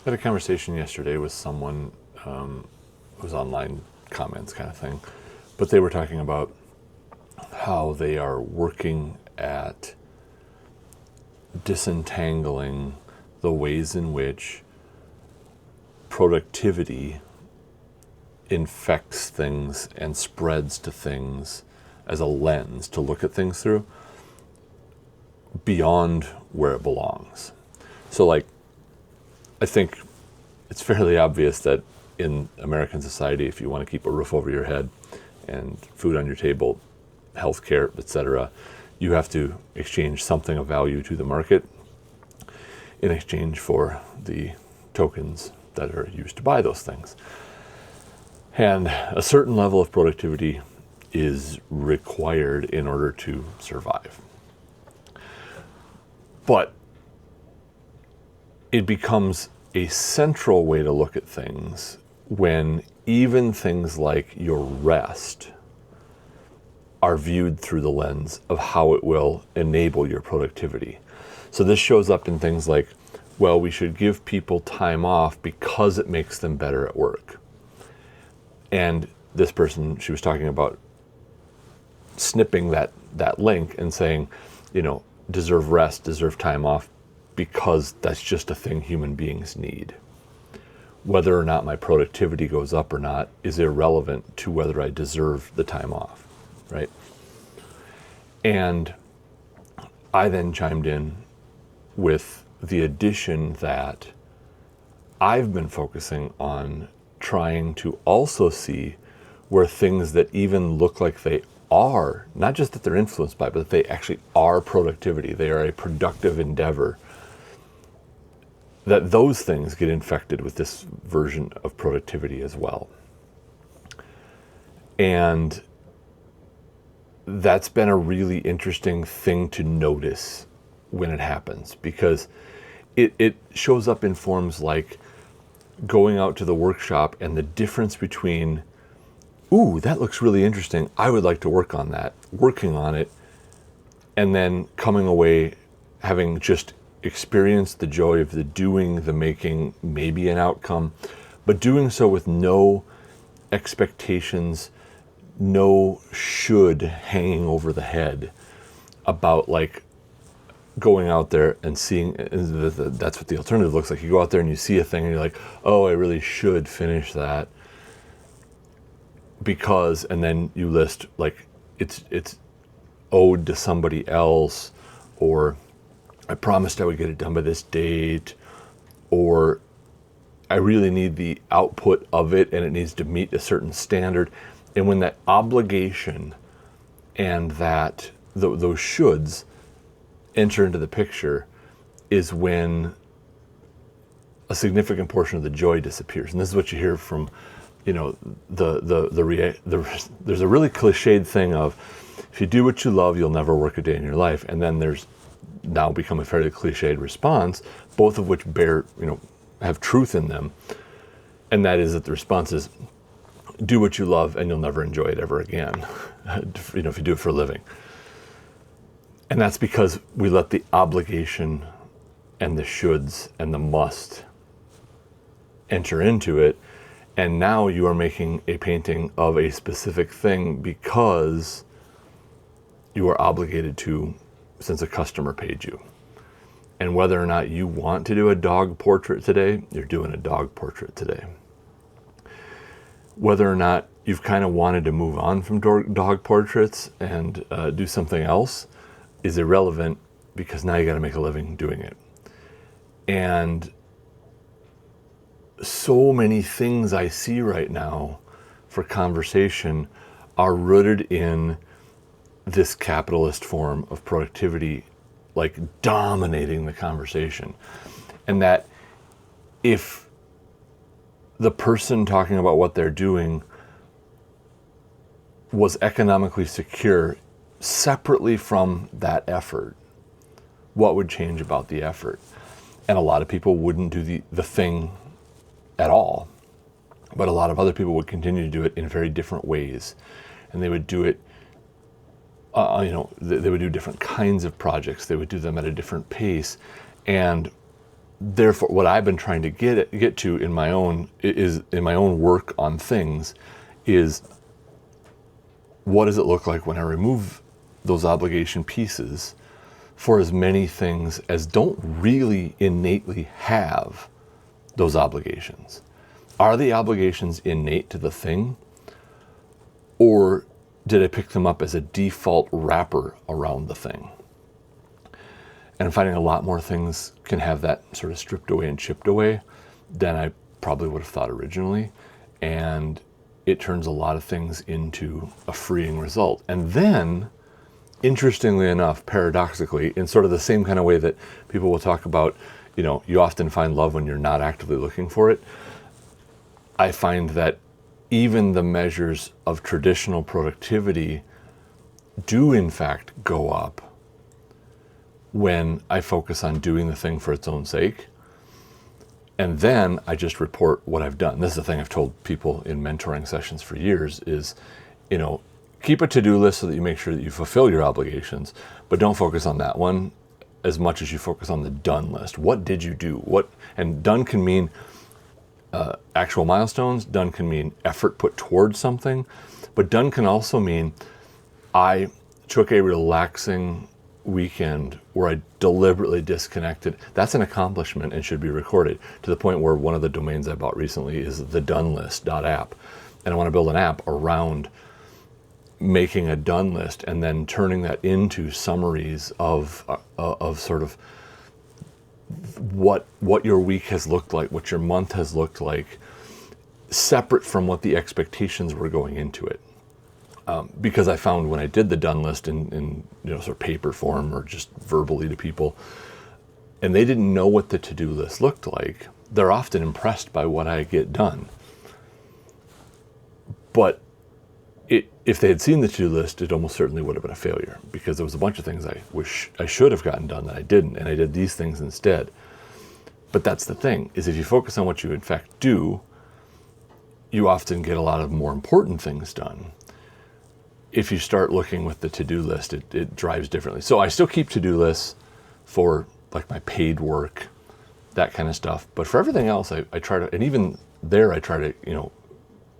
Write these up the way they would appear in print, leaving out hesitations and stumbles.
I had a conversation yesterday with someone, it was online comments kind of thing, but they were talking about how they are working at disentangling the ways in which productivity infects things and spreads to things as a lens to look at things through beyond where it belongs. So, like, I think it's fairly obvious that in American society, if you want to keep a roof over your head and food on your table, healthcare, etc., you have to exchange something of value to the market in exchange for the tokens that are used to buy those things. And a certain level of productivity is required in order to survive. But it becomes a central way to look at things when even things like your rest are viewed through the lens of how it will enable your productivity. So this shows up in things like, well, we should give people time off because it makes them better at work. And this person, she was talking about snipping that link and saying, deserve rest, deserve time off, because that's just a thing human beings need. Whether or not my productivity goes up or not is irrelevant to whether I deserve the time off, right? And I then chimed in with the addition that I've been focusing on trying to also see where things that even look like they are, not just that they're influenced by, but that they actually are productivity, they are a productive endeavor, that those things get infected with this version of productivity as well. And that's been a really interesting thing to notice when it happens, because it shows up in forms like going out to the workshop and the difference between, ooh, that looks really interesting, I would like to work on that, working on it, and then coming away having just experienced the joy of the doing, the making, maybe an outcome, but doing so with no expectations, no should hanging over the head about like going out there and seeing, that's what the alternative looks like. You go out there and you see a thing and you're like, oh, I really should finish that because, and then you list like it's owed to somebody else, or I promised I would get it done by this date, or I really need the output of it and it needs to meet a certain standard. And when that obligation and that those shoulds enter into the picture is when a significant portion of the joy disappears. And this is what you hear from, there's a really cliched thing of, if you do what you love, you'll never work a day in your life. And then there's now become a fairly cliched response, both of which bear, have truth in them. And that is that the response is, do what you love and you'll never enjoy it ever again, if you do it for a living. And that's because we let the obligation and the shoulds and the must enter into it. And now you are making a painting of a specific thing because you are obligated to, since a customer paid you. And whether or not you want to do a dog portrait today, you're doing a dog portrait today. Whether or not you've kind of wanted to move on from dog portraits and do something else is irrelevant, because now you got to make a living doing it. And so many things I see right now for conversation are rooted in this capitalist form of productivity, like dominating the conversation. And that if the person talking about what they're doing was economically secure separately from that effort, what would change about the effort? And a lot of people wouldn't do the thing at all, but a lot of other people would continue to do it in very different ways. And they would do it, they would do different kinds of projects. They would do them at a different pace. And therefore, what I've been trying to get to in my own work on things is, what does it look like when I remove those obligation pieces for as many things as don't really innately have those obligations? Are the obligations innate to the thing, or did I pick them up as a default wrapper around the thing? And I'm finding a lot more things can have that sort of stripped away and chipped away than I probably would have thought originally. And it turns a lot of things into a freeing result. And then, interestingly enough, paradoxically, in sort of the same kind of way that people will talk about, you often find love when you're not actively looking for it, I find that even the measures of traditional productivity do in fact go up when I focus on doing the thing for its own sake. And then I just report what I've done. This is the thing I've told people in mentoring sessions for years is, keep a to-do list so that you make sure that you fulfill your obligations, but don't focus on that one as much as you focus on the done list. What did you do? And done can mean actual milestones. Done can mean effort put towards something, but done can also mean I took a relaxing weekend where I deliberately disconnected. That's an accomplishment and should be recorded, to the point where one of the domains I bought recently is thedonelist.app. And I want to build an app around making a done list and then turning that into summaries of sort of what your week has looked like, what your month has looked like, separate from what the expectations were going into it. Because I found when I did the done list in sort of paper form or just verbally to people, and they didn't know what the to-do list looked like, they're often impressed by what I get done. But if they had seen the to-do list, it almost certainly would have been a failure, because there was a bunch of things I wish I should have gotten done that I didn't, and I did these things instead. But that's the thing, is if you focus on what you in fact do, you often get a lot of more important things done. If you start looking with the to-do list, it drives differently. So I still keep to-do lists for like my paid work, that kind of stuff. But for everything else, I try to, and even there I try to,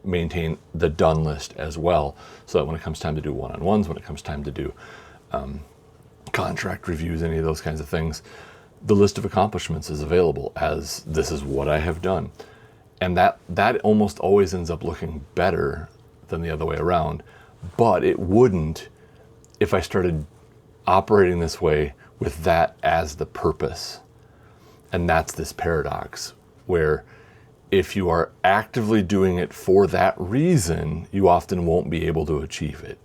maintain the done list as well, so that when it comes time to do one-on-ones, when it comes time to do contract reviews, any of those kinds of things, the list of accomplishments is available as this is what I have done. And that almost always ends up looking better than the other way around. But it wouldn't if I started operating this way with that as the purpose. And that's this paradox, where if you are actively doing it for that reason, you often won't be able to achieve it.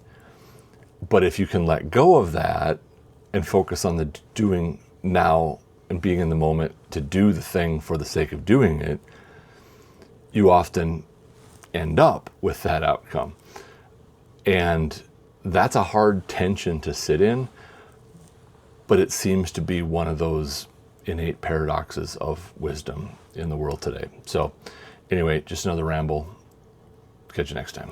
But if you can let go of that and focus on the doing now and being in the moment to do the thing for the sake of doing it, you often end up with that outcome. And that's a hard tension to sit in, but it seems to be one of those innate paradoxes of wisdom in the world today. So anyway, just another ramble. Catch you next time.